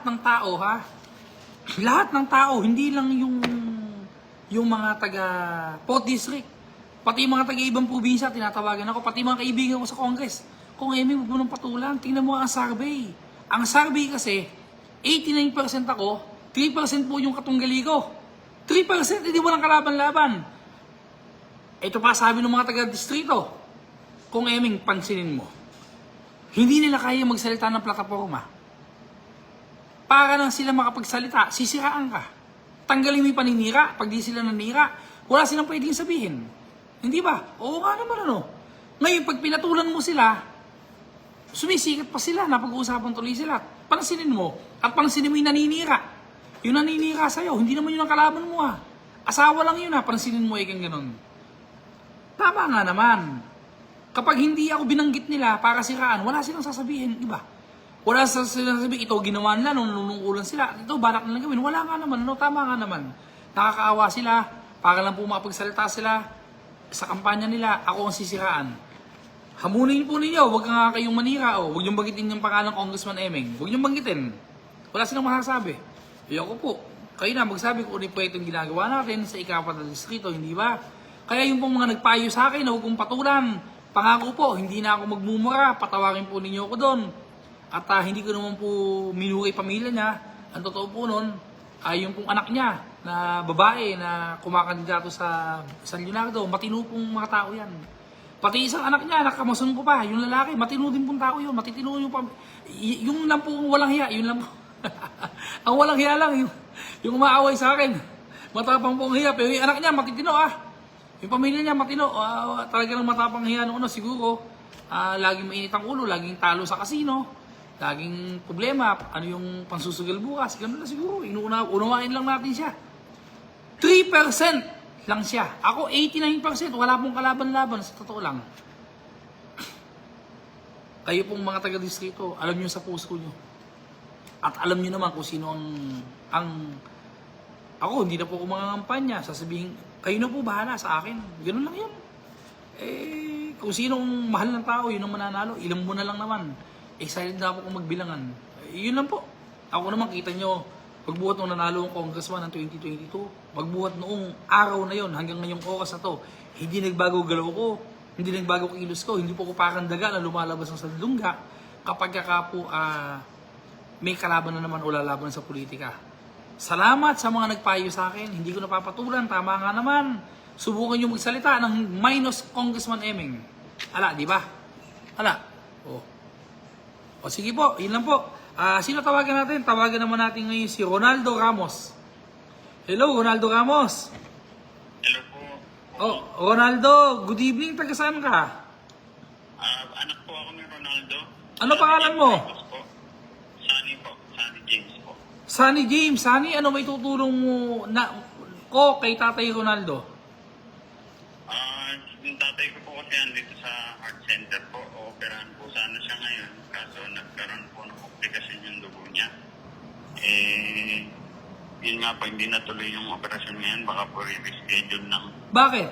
ng tao, ha? Lahat ng tao, hindi lang yung mga taga Port District. Pati yung mga taga ibang probinsya, tinatawagan ako. Pati mga kaibigan ko sa Congress. Kung Emmy, huwag mo nang patulan. Tingnan mo ang survey. Ang survey kasi, 89% ako, 3% po yung katunggali ko. 3%, hindi mo lang kalaban-laban. Ito pa sabi ng mga taga-distrito. Kung Eming, pansinin mo. Hindi nila kaya magsalita ng plataforma. Para lang sila makapagsalita, sisiraan ka. Tanggalin mo yung paninira. Pag di sila nanira, wala silang pwedeng sabihin. Hindi ba? Oo nga naman ano. Ngayon, pag pinatulan mo sila, sumisikat pa sila, napag-uusapan tuloy sila. Pansinin mo, at pansinin mo yung naninira. Yung naninira sa'yo, hindi naman yun ang kalaban mo ha. Asawa lang yun ha, pansinin mo ikang ganun. Tama nga naman. Kapag hindi ako binanggit nila para siraan, wala silang sasabihin, iba. Wala silang sasabihin, ito ginawa nila, nunungkulan sila. Ito, balak nilang gawin. Wala nga naman, ano, tama nga naman. Nakakaawa sila, para lang po makapagsalita sila sa kampanya nila, ako ang sisiraan. Hamunin po ninyo, huwag nga kayong manira, o huwag niyong banggitin yung pangalan ng Congressman Emeng. Huwag niyong banggitin. Wala silang masasabi. Ayoko po. Kayo na magsabi kung ano po itong ginagawa natin sa ikapat na distrito, hindi ba? Kaya yung pong mga nagpayo sa akin, huwag kong patulan. Pangako po, hindi na ako magmumura, patawarin po ninyo ako doon. At hindi ko naman po minuri pamilya niya. Ang totoo po nun, ay yung pong anak niya na babae na kumakandidato sa San Leonardo, matino pong mga tao yan. Pati isang anak niya, nakamasun ko pa, yung lalaki, matino din pong tao yun, matitino yung yung lang po walang hiya, yun lang po. Ang walang hiya lang, yung umaaway sa akin. Matapang pong hiya, pero yung anak niya, matitino Yung pamilya niya, matino, talaga ng matapang hiya noon siguro. Laging mainit ang ulo, laging talo sa kasino, laging problema, ano yung pansusugal bukas, gano'n na siguro, unawain lang natin siya. 3% lang siya. Ako 89%, wala pong kalaban-laban, sa totoo lang. Kayo pong mga taga-distrito, alam nyo sa puso nyo. At alam nyo naman kung sino ako, hindi na po ako mangangampanya, sasabihin, kayo na po bahala sa akin. Ganun lang yun. Kung sinong mahal ng tao, yun ang mananalo. Ilang buwan na lang naman. Excited na ako kung magbilangan. Yun lang po. Ako naman, kita nyo, magbuhat nung nanalo ang congressman ng 2022. Magbuhat noong araw na yon hanggang ngayong oras na to. Hindi nagbago galaw ko. Hindi nagbago kilos ko. Hindi po ko parang daga na lumalabas ng sandlungga. Kapag po may kalaban na naman o lalaban sa politika. Salamat sa mga nagpayo sa akin. Hindi ko napapatulan. Tama nga naman. Subukan nyo magsalita ng minus Congressman Emeng. Ala, di ba? Ala. O sige po, yun lang po. Sino tawagan natin? Tawagan naman natin ngayon si Ronaldo Ramos. Hello, Ronaldo Ramos. Hello po. Oh, Ronaldo, good evening. Taga saan ka? Anak po ako ni Ronaldo. Ano pangalan mo? Sunny po. Sunny James po. Sunny James. Sunny, ano may tutulong mo ko kay Tatay Ronaldo? Yung tatay ko po kasi andito sa heart center po. Operahan po sana siya ngayon. Kaso nagkaroon po ng komplikasyon yung dugo niya. Yun nga po, hindi natuloy yung operasyon ngayon. Baka po re-reschedule ng Bakit?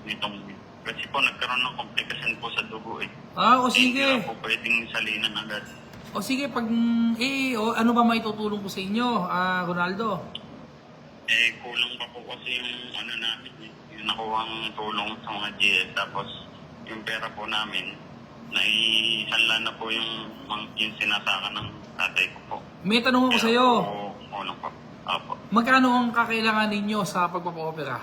nitong... Kasi po nagkaroon ng komplikasyon po sa dugo O sige. Hindi na po pwedeng salinan agad. O sige, ano ba may tutulong ko sa inyo, Ronaldo? Kulang pa po kasi yung ano namin yung nakuhang tulong sa mga GS. Tapos yung pera po namin, naisanla na po yung sinasaka ng tatay ko po. May tanong ako sa'yo. Kulang pa. Apo. Magkano ang kakailangan ninyo sa pagpapa-opera?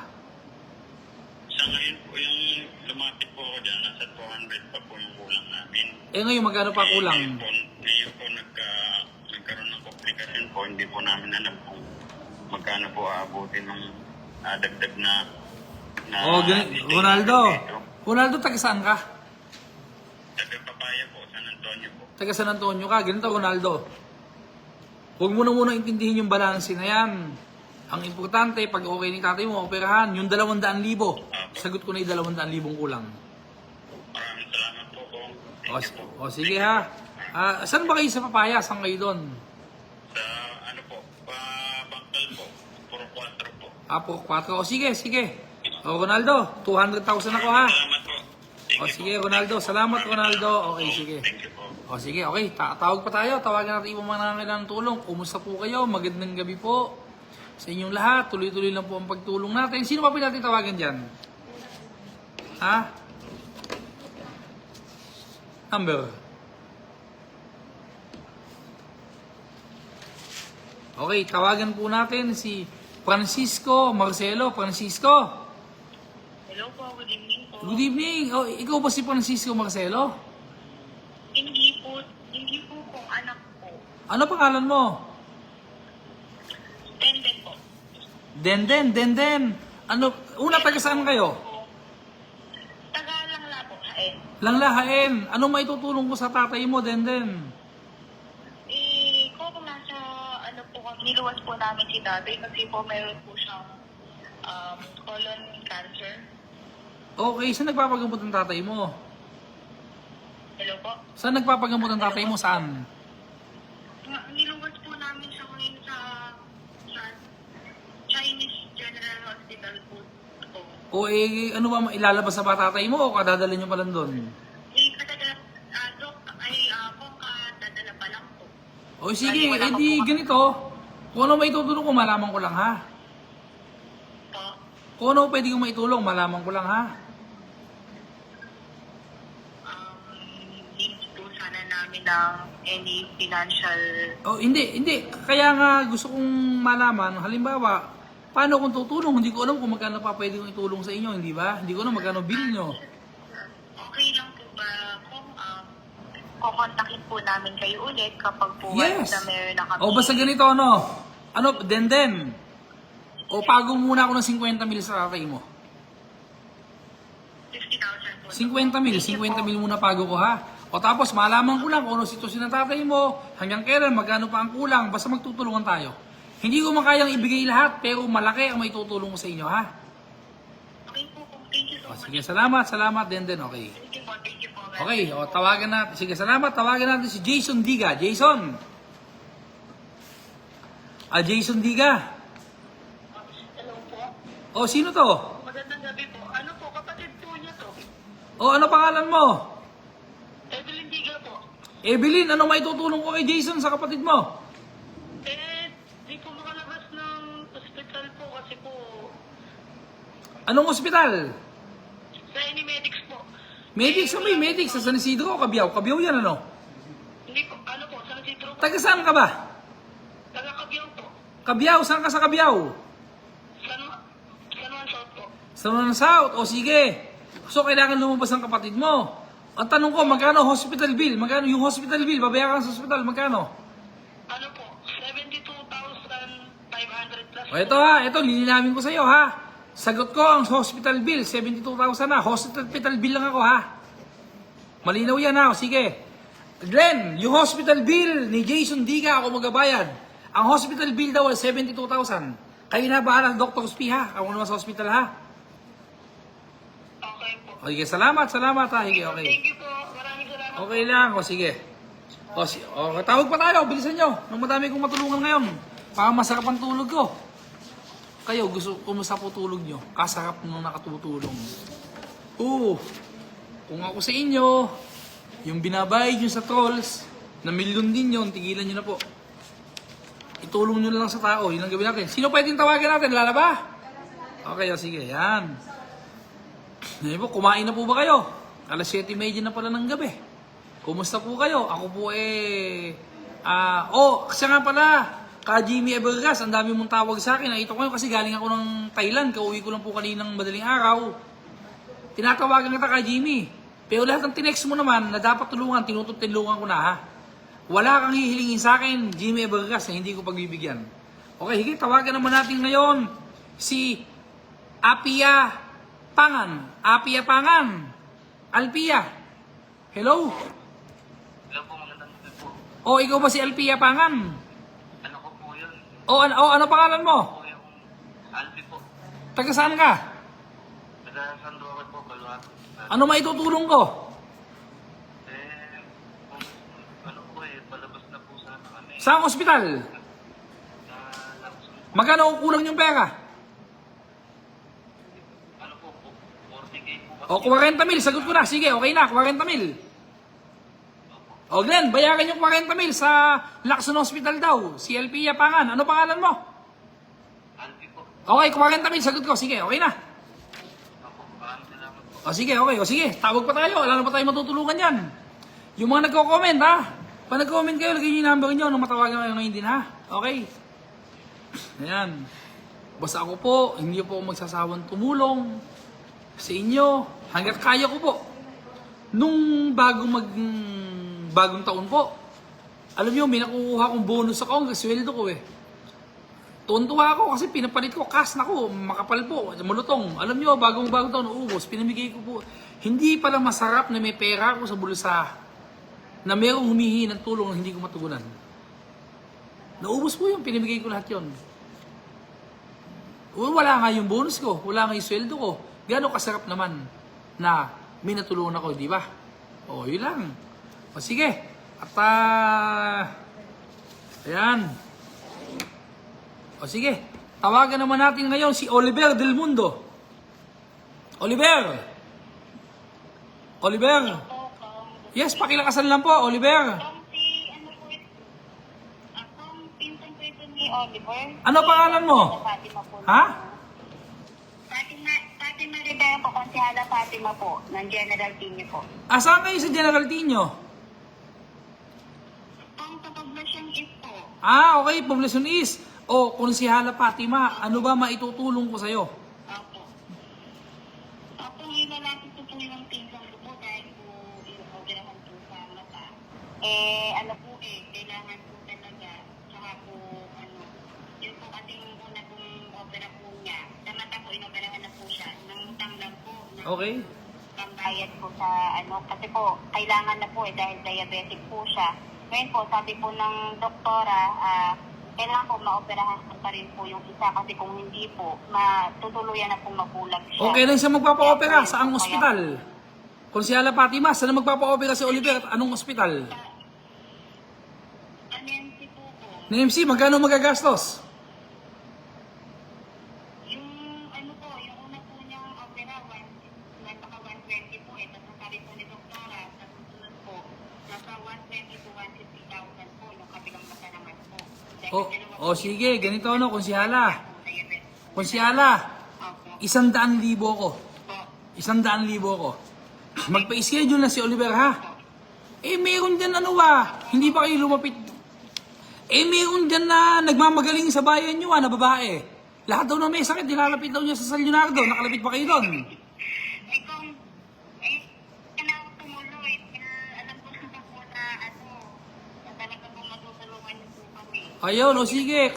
Sa ngayon po yung lumapit po ako dyan, nasa 200 pa po yung kulang namin. Ngayon magkano pa kulang? Ngayon po nagkaroon ng komplikasyon po, hindi po namin alam kung magkano po aabutin ng dagdag na Ronaldo, taga saan ka? Taga Papaya po, San Antonio po. Taga San Antonio ka, ganito Ronaldo. Huwag mo na muna intindihin yung balanse na yan. Ang importante, pag okay ni tatay mo, operahan, yung 200,000. Sagot ko na yung 200,000 kulang. Maraming salamat po po. O sige ha. Saan ba kayo sa Papaya? Saan kayo doon? Sa ano po, Bangkal po, Puro 4 po. Puro 4. O sige. O Ronaldo, 200,000 ako ha. Salamat po. O sige Ronaldo, salamat Ronaldo. Okay, sige. Thank you po. O sige, okay. Tawag pa tayo. Tawagan natin ibang mga nangangailangan ng tulong. Kumusta po kayo? Magandang gabi po sa inyong lahat. Tuloy-tuloy lang po ang pagtulong natin. Sino pa natin tawagan dyan? Ha? Number. Okay, tawagan po natin si Francisco Marcelo. Francisco. Hello po, good evening po. Good evening. Oh, ikaw ba si Francisco Marcelo? Hindi po kung anak po. Ano pangalan mo? Tenden po. Denden. Ano, una taga saan kayo? Taga lang la po, hain. Langlahain. Ano maitutulong ko sa tatay mo, Denden? Kung nasa, niluwas po namin si tatay kasi po meron po siyang colon cancer. Okay, saan nagpapagamot ang tatay mo? Hello po. Saan nagpapagamot ang tatay mo? Saan? Niluwas po namin siya ngayon sa Chinese General Hospital po. O ano ba, ilalabas sa ba tatay mo o kadadala nyo pa lang doon? Kung dadala pa lang po. O sige, edi ganito. Kung ano maitutulong ko, malaman ko lang ha. Po. Kung ano pwede kong maitulong, malaman ko lang ha. Needs po sana namin ng any financial. O hindi. Kaya nga gusto kong malaman, halimbawa, paano kung tutulong? Hindi ko alam kung magkano pa pwede kong itulong sa inyo, hindi ba? Hindi ko alam magkano bill nyo. Okay lang po ba kung kukontakin po namin kayo ulit kapag po Yes. na meron na kami. O basta ganito, ano? Ano, Denden? O pago muna ako ng 50 mil sa tatay mo. 50,000 po. 50 mil muna pago ko ha. O tapos malaman ko lang kung ano sitwasyon ng tatay mo, hanggang kailan, magkano pa ang kulang, basta magtutulungan tayo. Hindi ko makayang ibigay lahat, pero malaki ang may tutulong ko sa inyo ha. Okay po. Thank you so O much. sige, salamat Denden, okay. Thank you po. Thank you po. Okay, o tawagan natin, sige salamat, tawagan natin si Jason Diga. Jason! Jason Diga. Hello po. O sino to? Magandang gabi po. Ano po, kapatid po niyo to? O ano pangalan mo? Evelyn Diga po. Evelyn, ano may tutulong ko kay Jason sa kapatid mo? Di po makalabas ng hospital po kasi po Anong ospital? sa Medics po. Medics, may medics sa San Isidro o Cabiao? Cabiao yan ano? Hindi po, ano po, San Isidro po. Taga saan ka ba? Taga Cabiao po. Cabiao, saan ka sa Cabiao? San Juan South po. Sa Nunan South, o sige. So kailangan lumabas ang kapatid mo. Ang tanong ko, magkano hospital bill? Magkano yung hospital bill? Babayaran sa hospital, magkano? Ano po, 72,500 plus. O ito ha, ito lilinawin ko sa iyo ha. Sagot ko ang hospital bill, 72,000 na. Hospital bill lang ako ha. Malinaw yan ha, o sige. Glenn, yung hospital bill ni Jason Diga ako magabayad. Ang hospital bill daw ay 72,000. Kayo na bahala, Dr. Spi ha. Ako naman sa hospital ha. Okay po. O sige, salamat ha. Sige, okay. Thank you po. Maraming salamat. Okay lang, o sige. O, tawag pa tayo, bilisan nyo. Nung madami kong matulungan ngayon. Para masarap ang tulog ko. Kayo, kumusta po tulog nyo? Kasarap nung nakatutulong. Kung ako sa inyo, yung binabayad nyo sa trolls, na milyon din yun, tigilan nyo na po. Itulong nyo na lang sa tao, yun ang gawin natin. Sino pwedeng tawagan natin? Lalaba? Okay, sige, yan. Yan po, kumain na po ba kayo? Alas 7:30 na pala ng gabi. Kumusta po kayo? Ako po kasi nga pala, Ka Jimmy Evergas, ang dami mong tawag sa akin. Ito ko kasi galing ako ng Thailand. Kauwi ko lang po kaninang madaling araw. Tinatawagan kita Ka Jimmy. Pero lahat ng tinext mo naman na dapat tulungan, tinutulungan ko na ha. Wala kang hihilingin sa akin, Jimmy Evergas, na hindi ko pagbibigyan. Okay, higit, tawagan naman natin ngayon si Apia Pangan. Alpia. Hello? Hello po, magandang gabi po. O, ikaw ba si Alpia Pangan? Ano ko po yun? Ano pangalan mo? Po yung Alpi po. Taga saan ka? Taga San Roque po, Baluat. Ano maitutulong ko? Palabas na po sana kami. Saan ospital? Magkano kulang yung pera? Ano po, 40K po. O, 40 mil. Sagot ko na. Sige, okay na. 40 mil. O Glenn, bayaran yung 40 mil sa Lacson Hospital daw. Si LP Yapangan. Ano pangalan mo? Andy po. Okay, 40 mil. Sagot ko. Sige, okay na. Ako, maraming salamat po. O sige, okay. O sige, tawag pa tayo. Wala na pa tayo matutulungan yan. Yung mga nagko-comment, ha? Pag nag-comment kayo, lagay nyo yung number nyo nung matawagan kayo ngayon din, ha? Okay. Ayan. Basta ako po, hindi po ako magsasawang tumulong sa inyo. Hanggat kaya ko po. Nung bagong taon po, alam nyo, may nakukuha kong bonus sa Congress, sweldo ko eh. Tuwan-tuwa ako kasi pinapalit ko, cash na ko, makapal po, malutong. Alam nyo, bagong taon, uubos, pinamigay ko po. Hindi pala masarap na may pera ako sa bulsa na mayroong humihingi ng tulong na hindi ko matugunan. Naubos po yun, pinamigay ko lahat yun. Wala nga yung bonus ko, wala nga yung sweldo ko. Gano'ng kasarap naman na may natulungan ako, di ba? O, yun lang. O, sige. At, ayan. O, sige. Tawagan naman natin ngayon si Oliver Del Mundo. Oliver! Oliver! Yes, pakilakasan lang po, Oliver. Pinsan po ito ni Oliver. Ano pangalan mo? Fatima po. Ha? Fatima Rivera po, Konsehala Fatima po, ng General Tino po. Saan kayo sa General Tino? Ang sa Poblacion East po. Okay, Poblacion East. O, Konsehala Fatima, ano ba maitutulong ko sa'yo? Opo. Opo, ilalapit ko po yung pinsan ko po dahil po inoperahan po sa mata. Ano po kailangan po talaga. Tsaka po, yun po kasing una pong opera po niya. Sa mata po, inoperahan na po siya. Nang lang po. Okay. Pambayad po sa kasi po, kailangan na po dahil diabetic po siya. Ngayon po, sabi po ng doktora, kailangan po maoperahan pa rin po yung isa kasi kung hindi po, matutuluyan na po mabulag siya. Okay lang siya magpapa-opera. Saang ospital? Konsehala Fatima, saan magpapa-opera si Oliver at anong ospital? NMC po po. NMC, magkano magagastos? Yung yung una po niyang opera, baka 120 po tapos sabi po ni doktora, sa susunod po, nasa 120 to 150,000 po, yung kabilang mata naman po. Sige, ganito Konsehala. Konsehala, 100,000 ko. 100,000 ko. Magpa-schedule na si Oliver, ha? Meron dyan hindi pa kayo lumapit. Meron dyan na nagmamagaling sa bayan nyo, na babae. Lahat daw na may sakit, nilalapit daw niya sa San Leonardo. Nakalapit pa kayo doon. Kailangan ko tumuloy. Alam ko na po na talaga po matutulungan niyo po kami. Ayun, sige.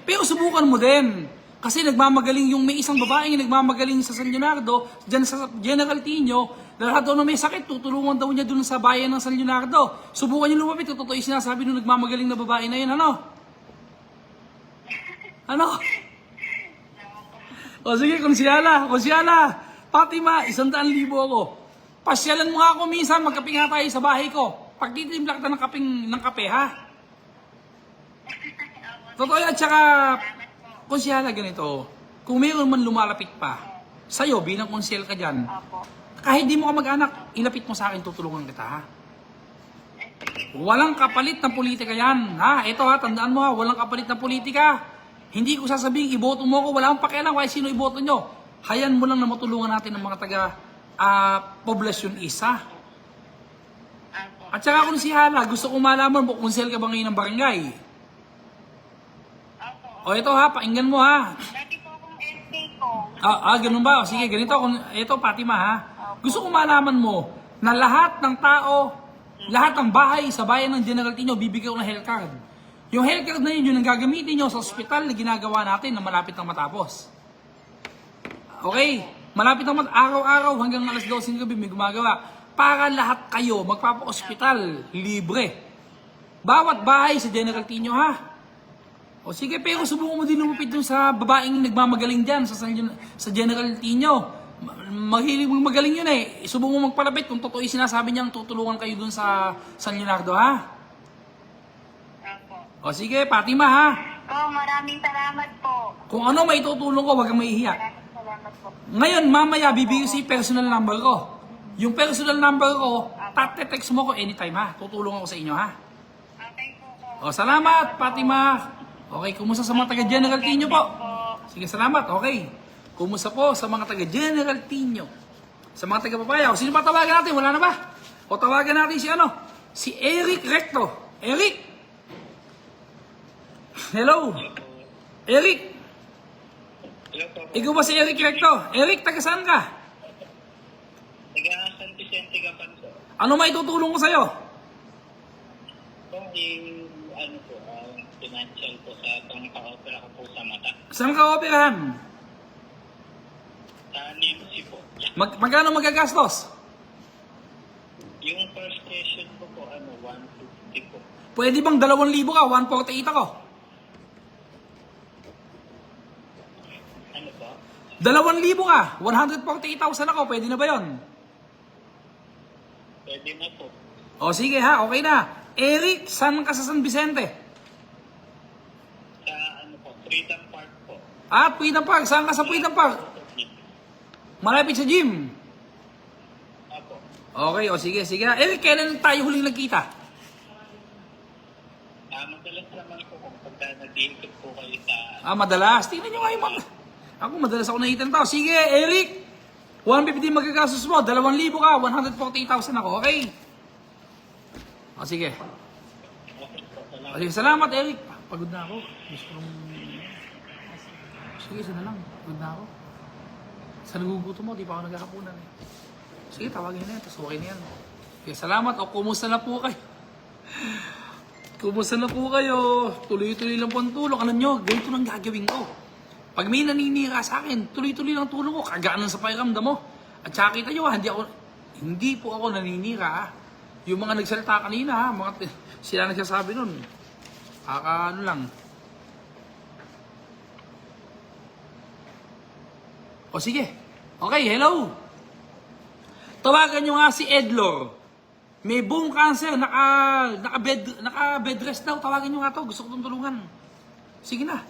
Pero subukan mo din. Kasi nagmamagaling yung may isang babaeng nagmamagaling sa San Leonardo, dyan sa General Tino, lahat daw na may sakit, tutulungan daw niya dun sa bayan ng San Leonardo. Subukan niyo lumapit, totoo yung sinasabi nung nagmamagaling na babae na yun, ano? Sige, Konsehala, Fatima, 100,000 ako. Pasyalan mo nga ako minsan, magkape nga tayo sa bahay ko. Pagtitimpla kita ng kape, ha? Totoo yan, tsaka, Konsehala, ganito, kung mayroon man lumalapit pa, sa'yo, bilang konsel ka dyan, kahit di mo ka mag-anak, ilapit mo sa akin, tutulungan kita, ha? Walang kapalit na politika yan, ha? Ito ha, tandaan mo ha, walang kapalit na politika. Hindi ko sasabing, iboto mo ko, wala akong pakialam kahit sino iboto nyo. Hayan mo lang na matulungan natin ng mga Poblacion East, ha? At saka Konsehala, gusto kong malaman mo, konsel ka ba ngayon ng barangay? Ito ha, pakinggan mo ha. Dati po akong SK ko. Ganun ba? Sige, ganito. Ito, Fatima ha. Gusto kong malaman mo na lahat ng tao, lahat ng bahay sa bayan ng General Tino, bibigyan ko ng health card. Yung health card na yun, yung gagamitin nyo sa ospital na ginagawa natin na malapit na matapos. Okay? Malapit na araw-araw hanggang alas 12 ng gabi may gumagawa. Para lahat kayo magpapa-ospital, libre. Bawat bahay sa General Tino ha. Sige, pero subukan mo din lumapit dun sa babaeng nagmamagaling dyan sa General Tino. Mahilig magaling yun eh. Subukan mo magpalapit kung totoo yung sinasabi niyang tutulungan kayo dun sa San Leonardo, ha? Sige, Fatima, ha? Maraming salamat po. Kung ano may tutulong ko, huwag kang mahihiya. Maraming salamat po. Ngayon, mamaya, bibigyan ko si personal number ko. Yung personal number ko, text mo ko anytime ha. Tutulong ako sa inyo ha. Okay po po. O, salamat, Fatima. Okay, kumusta sa mga taga General Tino po? Sige, salamat. Okay. Kumusta po sa mga taga General Tino? Sa mga taga Papaya. O, sino ba tawagan natin? Wala na ba? O, tawagan natin si ano? Si Eric Recto. Eric! Hello? Eric! Hello po. Ikaw ba si Eric Recto? Eric, taga saan ka? Taga San Vicente ka pa po. Ano may tutulong ko sa'yo? Kung ano po, financial po sa pang-opera ko po sa mata. Saan ka operahan? Sa NMC po. Magkano magagastos? Yung first session ko po, 150 po. Pwede bang 2,000 ka? 148 ako. Ano po? 2,000 ka? 148,000 ako. Pwede na ba yon? Pwede na po. O sige ha, okay na. Eric, saan ka sa San Vicente? Sa Freedom Park po. Ah, Freedom Park. Saan ka sa Freedom Park? Malapit sa gym. Apo. Okay, o sige, sige. Eric, kailan tayo huling nagkita? Madalas naman po kung pagka nag-iikot po kayo sa... Madalas. Tingnan nyo nga yung ako, madalas ako nakita ng tao. Sige, Eric. 150 magagastos mo. 2,000 ka. 148,000 ako. Okay? O sige. O sige, salamat, Eric. Pagod na ako. Gusto kong... Sige, isa na lang. Pagod na ako. Sa nagugutom mo, di pa ako nagkakapunan eh. Sige, tawagin na yan. Tapos okay na yan. Sige, salamat. O, kumusta na po kayo? Kumusta na po kayo? Tuloy-tuloy lang po ang tulong. Alam nyo, ganito lang gagawin ko. Pag may naninira sa akin, tuloy-tuloy lang tulong ko. Kagaanan sa pakiramdam mo. At saka kita nyo, hindi po ako naninira. Yung mga nagsalita kanina, sila nagsasabi nun. Ano lang. O sige. Okay, hello. Tawagan nyo nga si Edlor. May bone cancer, naka-bed rest daw. Tawagan nyo nga to, gusto ko itong tulungan. Sige na,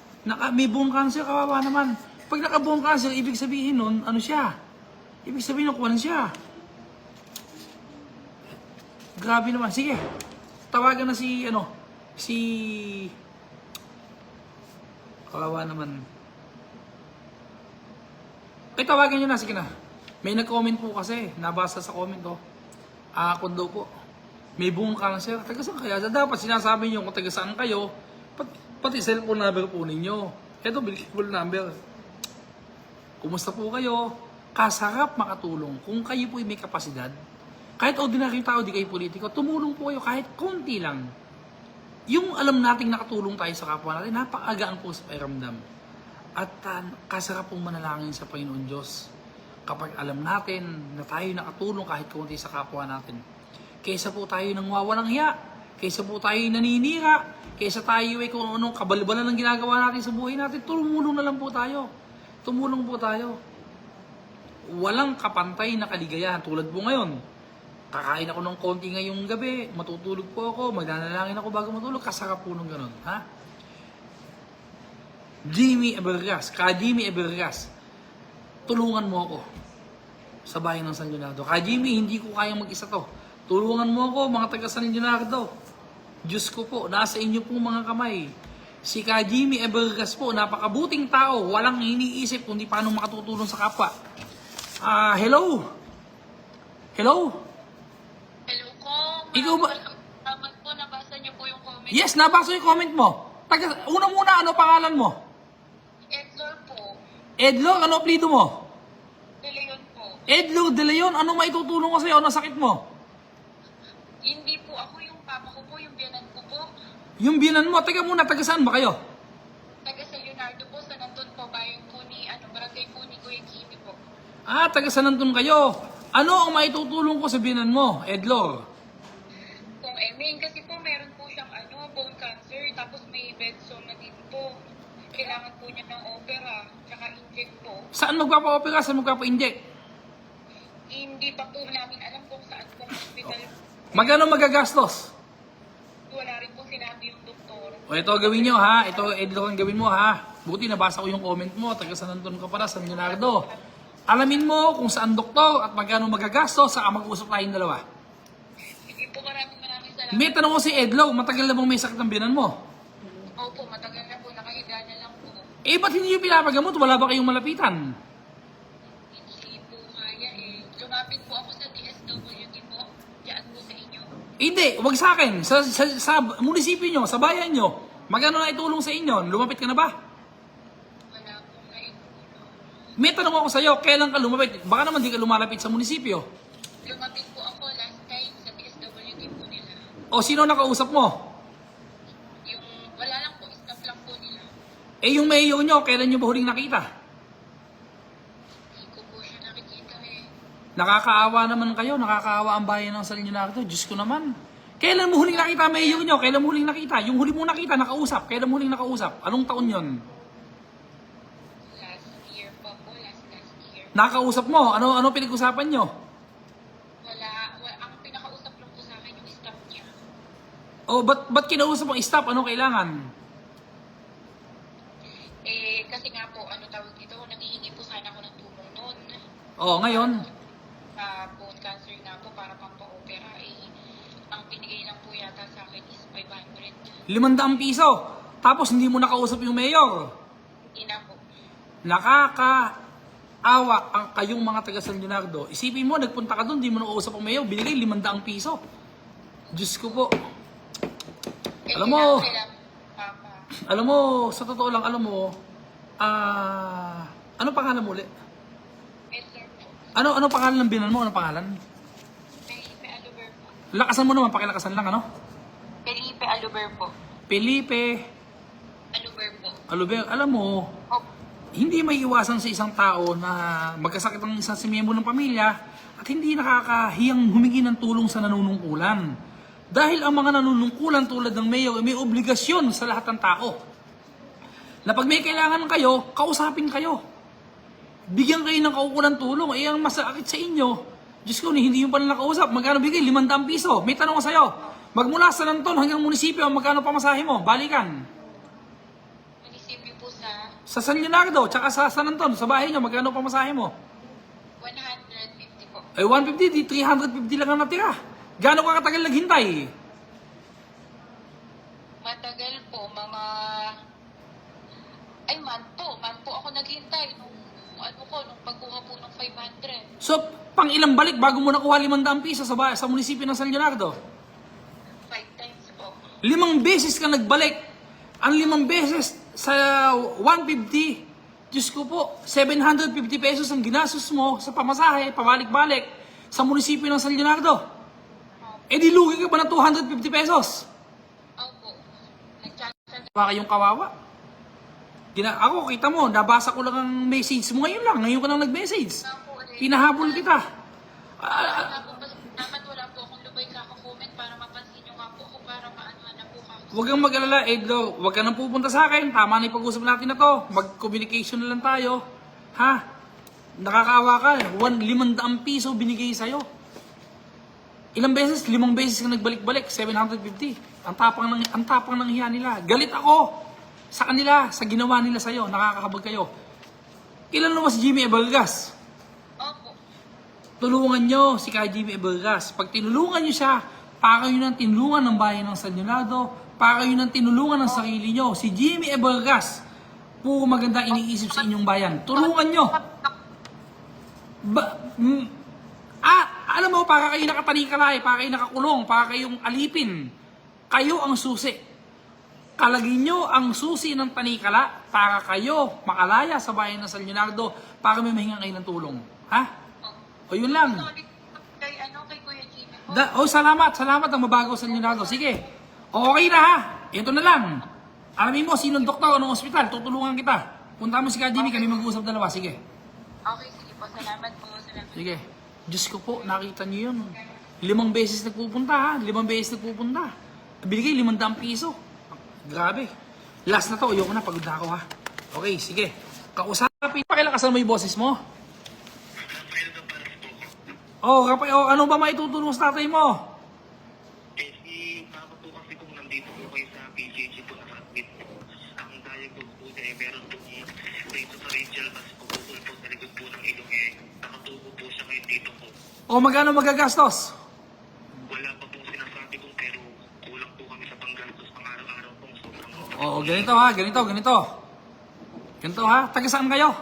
may bone cancer, kawawa naman. Pag naka-bone cancer, ibig sabihin nun, ano siya? Ibig sabihin nun, kuwanan siya. Grabe naman, sige. Tawagan na si... Kawawa naman. Ay, tawagan nyo na, sige na. May nag-comment po kasi, nabasa sa comment ko. Kung daw po, may bone cancer. Taga saan kaya? Dapat sinasabi nyo kung taga saan kayo, pati cellphone number po ninyo. Ito, believable number. Kumusta po kayo? Kasarap makatulong. Kung kayo po may kapasidad, kahit ordinary tao, di kayo politiko, tumulong po kayo kahit konti lang. Yung alam nating nakatulong tayo sa kapwa natin, napakagaan po sa pakiramdam. At kasarap pong manalangin sa Panginoon Diyos kapag alam natin na tayo nakatulong kahit konti sa kapwa natin. Kaysa po tayo nang wawalang hiya, kaysa po tayo naninira, kaysa tayo ay kung anong kabalbalan ng ginagawa natin sa buhay natin, tumulong na lang po tayo. Tumulong po tayo. Walang kapantay na kaligayahan tulad po ngayon. Kakain ako ng konti ngayong gabi, matutulog po ako, magdadalangin ako bago matulog, kasarap po nung ganun. Ha? Jimmy Ebergas, Jimmy Ebergas, tulungan mo ako sa bayan ng San Leonardo. Jimmy, hindi ko kayang mag-isa to. Tulungan mo ako, mga taga San Leonardo. Diyos ko po, nasa inyo pong mga kamay. Si Jimmy Ebergas po, napakabuting tao, walang iniisip kundi paano makatutulong sa kapwa. Hello? Hello? Hello ko. Ikaw ba? Salamat po, nabasa niyo po yung comment. Yes, nabasa yung comment mo. Una-muna, ano pangalan mo? Edlor po. Edlo, ano apelido mo? De Leon po. Edlo De Leon, ano maitutulong ko sa'yo? Ano sakit mo? Hindi po ako, yung papa ko po, yung biyanan ko po. Yung biyanan mo, taga muna, taga saan ba kayo? Taga San Leonardo po, sa nandun po, bayan po ni, barangay po ni Kuya Kimi po. Taga San Anton kayo. Ano ang maitutulong ko sa biyanan mo, Edlor? Kung main kasi po, meron po siyang bone cancer, tapos may bed sore na din po. Kailangan po niya ng opera, tsaka inject po. Saan magpapa-opera? Saan magpapa-inject? Hindi pa po namin alam kung saan po hospital. Magkano magagastos? Wala rin po sinabi yung doktor. O ito gawin nyo ha. Ito Edlor ang gawin mo ha. Buti nabasa ko yung comment mo. Taga San Anton ka para, San Leonardo. Alamin mo kung saan doktor at magkano magagastos, saka mag-usap tayong dalawa. May tanong ko si Edlo, matagal na bang may sakit ang biyanan mo? Opo, matagal na po. Nakahiga na lang po. Eh, ba't hindi yung pinapagamot? Wala ba kayong malapitan? Hindi po kaya eh. Lumapit po ako sa DSWD po. Diyan po sa inyo. Hindi, wag sa akin. Sa munisipyo nyo, sa bayan nyo. Magkano na itulong sa inyo? Lumapit ka na ba? Wala pong naitulong. May tanong ako sa'yo, kailan ka lumapit? Baka naman di ka lumalapit sa munisipyo. Lumapit po ako last time sa DSWD po nila. O sino nakausap mo? Yung wala lang po, staff lang po nila. Eh yung mayor nyo, kailan nyo ba huling nakita? Hindi ko po siya nakikita eh. Nakakaawa naman kayo, nakakaawa ang bayan ng San Leonardo. Diyos ko naman. Kailan mo huling nakita ang mayor nyo? Kailan mo huling nakita? Yung huli mo nakita, nakausap. Kailan mo huling nakausap? Anong taon yon? Last year pa po, last year. Nakausap mo? Ano pinag-usapan nyo? Wala, ang pinakausap lang po sa akin yung staff niya. O ba't kinausap ang staff? Ano kailangan? Eh, kasi nga po, ano tawag dito, nanghihingi po sana ako ng tulong noon. O ngayon? Bone cancer na po para pang pa-opera. Eh, ang binigay lang po yata sa akin is 500. 500 piso. Tapos hindi mo nakausap yung mayor. Ina po. Nakakaawa ang kayong mga taga San Leonardo. Isipin mo, nagpunta ka doon, hindi mo nakausap ang mayor, binigay 500 piso. Diyos ko po. Eh, Alam mo- Papa. Alam mo, sa totoo lang, alam mo, ano pangalan mo ulit? Edgar po. Ano pangalan ng binan mo? Ano pangalan? Felipe Aluber po. Lakasan mo naman, pakilakasan lang, ano? Felipe Aluber po. Felipe Aluber po. Aluber, alam mo, Oh, hindi may iwasan sa isang tao na magkasakit ang isang miyembro ng pamilya at hindi nakakahiyang humingi ng tulong sa nanunungkulan. Dahil ang mga nanunungkulan tulad ng mayor may obligasyon sa lahat ng tao. Na pag may kailangan kayo, kausapin kayo. Bigyan kayo ng kaukulang tulong. Eh, ang masakit sa inyo, Diyos ko, hindi yung pala nakausap. Magkano bigay? 500 piso. May tanong ko sa'yo. Magmula sa Lanton hanggang munisipyo, magkano pamasahe mo? Balikan. munisipyo po sa Sa San Leonardo, tsaka sa San Anton, sa bahay nyo, magkano pamasahe mo? 150 po. Eh, 150, di 350 lang ang natira. Gano'n ka katagal naghintay? Matagal po, mga... Ay, man po ako naghintay nung nung pagkuha po ng 500. So, pang ilang balik bago mo nakuha 500 piso sa munisipyo ng San Leonardo? 5 times po. 5 beses ka nagbalik. Ang 5 beses sa 150, Diyos ko po, 750 pesos ang ginastos mo sa pamasahe, pabalik-balik sa munisipyo ng San Leonardo. Eh di lugi ka ba ng 250 pesos? Opo. Nagchat-chat Baka kayong kawawa. Ako, kita mo, nabasa ko lang ang message mo ngayon ka lang nag-message. na po eh. Hinahabol kita. Dapat wala po akong lubay kaka-comment para mapansin nyo nga po ako para maanohan na po ako. Huwag kang mag-alala, Edlo. Huwag ka nang pupunta sa akin. Tama na yung pag-usap natin na to. Mag-communication na lang tayo. Ha? Nakakaawa ka. 500 piso binigay sa'yo. Ilang beses? 5 beses ka nagbalik-balik. 750. Ang tapang ng hiya nila. Galit ako sa kanila, sa ginawa nila sa'yo. Nakakahabag kayo. Ilan mo si Jimmy Ebalgas? Opo. Tulungan nyo si Kay Jimmy Ebalgas. Pag tinulungan nyo siya, para yun ang tinulungan ng bayan ng San Leonardo, para yun ang tinulungan ng sarili nyo. Si Jimmy Ebalgas, puro maganda iniisip sa inyong bayan. Tulungan nyo. Alam mo, para kayo nakatanikala, para kayo nakakulong, para kayong alipin. Kayo ang susi. Kalagin nyo ang susi ng tanikala para kayo makalaya sa bayan ng San Leonardo para may mahingan kayo ng tulong. Ha? O yun lang. Sorry kay Kuya Jimmy po. Salamat ang mabago sa San Leonardo. Sige. Okay na ha. Ito na lang. Alamin mo, sinong doktor, anong ospital, tutulungan kita. Punta mo si Ka Jimmy, kami mag-uusap dalawa. Sige. Okay, sige po. Salamat po. Salamat. Sige. Diyos ko po, nakita niyo yun. 5 beses nagpupunta ha. 5 beses nagpupunta. Binigay 500 piso. Grabe. Last na to, ayoko na, pagod na ako ha. Okay, sige. Kausapin. Pakilakasan mo yung boses mo. Ano ba maitutulong sa tatay mo? Eh, si Papa po kasi kung nandito po kayo sa PJG po na-admit po, ang diagnose po niya eh, meron po dito sa Rachel, mas pupukul po sa likod po ng ilong eh, nakatubo po siya ngayon dito po. O magkano magagastos? Wala pa pong sinasabi ko pero ganito ha, ganito. Ganito ha, taga saan kayo?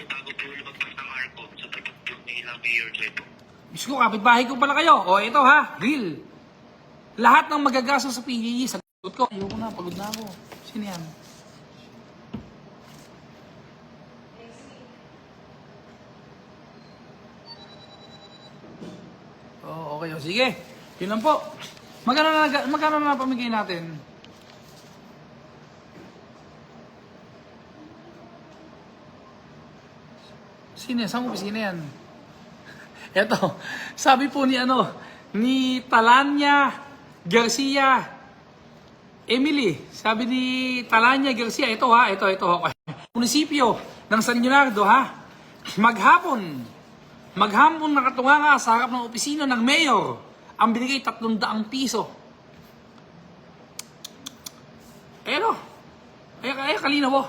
Bago po lumagpas ng Arco sa pagkakot ni ilang mayor dito. Diyos ko, kapitbahay ko pala kayo. O, ito ha, real. Lahat ng magagastos sa PGE, sagot ko. Ayoko na, pagod na ako. Sino yan? Oh, okay. O, sige. Yun lang po. Magkano na pamigay natin? Sino yan? Saan mo sino yan? Eto, sabi po ni Talanya Garcia Emily, sabi ni Talanya Garcia, ito. Okay. Munisipyo ng San Leonardo ha, maghapon nakatunganga sa harap ng opisina ng mayor, ang binigay 300 piso. Ay, kalina po.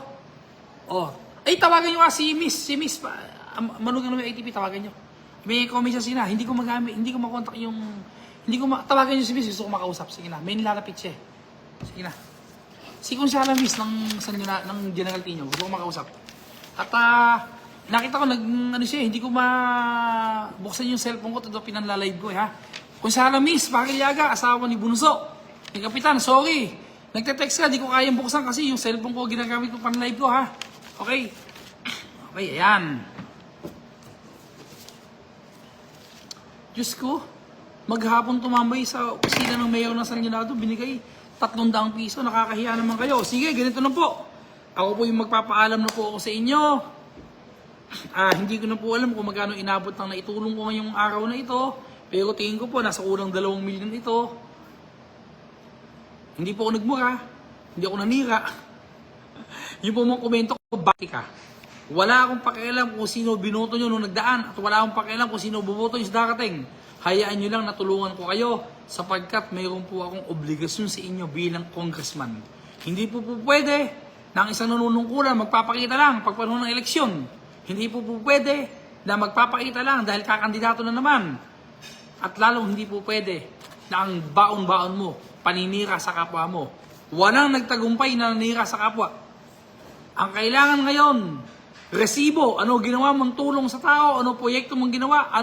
Oh, ay tawagan nyo si Miss, manugang naman ATP, tawagan nyo. May comment siya sina, hindi ko magamit, hindi ko makontak yung, tawagan nyo si Miss, gusto ko makausap. Sige na, may nilalapit siya. Sige na. Si Kunsala Miss ng General Tino, gusto ko makausap. At nakita ko hindi ko mabuksan yung cellphone ko, ito pinanlalive ko ha. Kunsala Miss, Pakilyaga, asawa ni Bunso. Hey, Kapitan, sorry. Nagte-text ka, di ko kayang buksan kasi yung cellphone ko ginagamit ko pan-live ko ha. Okay. Okay, ayan. Diyos ko, maghapon tumambay sa opisina ng mayor ng San Leonardo, binigay 300 piso, nakakahiya naman kayo. Sige, ganito na po. Ako po yung magpapaalam na po ako sa inyo. Hindi ko na po alam kung magkano inabot ng naitulong ko ngayong araw na ito. Pero tingin ko po, nasa kulang 2 milyon ito. Hindi po ako nagmura. Hindi ako nanira. Yung po mga komento ko, bakit ka? Wala akong pakialam kung sino binoto nyo nung nagdaan at wala akong pakialam kung sino buboto nyo sa darating. Hayaan nyo lang natulungan ko kayo sapagkat mayroon po akong obligasyon sa inyo bilang congressman. Hindi po pwede na ang isang nanunungkulan magpapakita lang pag panahon ng eleksyon. Hindi po pwede na magpapakita lang dahil kakandidato na naman. At lalong hindi po pwede na ang baon-baon mo, paninira sa kapwa mo. Walang nagtagumpay na nanira sa kapwa. Ang kailangan ngayon, resibo, ano ginawa mong tulong sa tao, ano proyekto mong ginawa,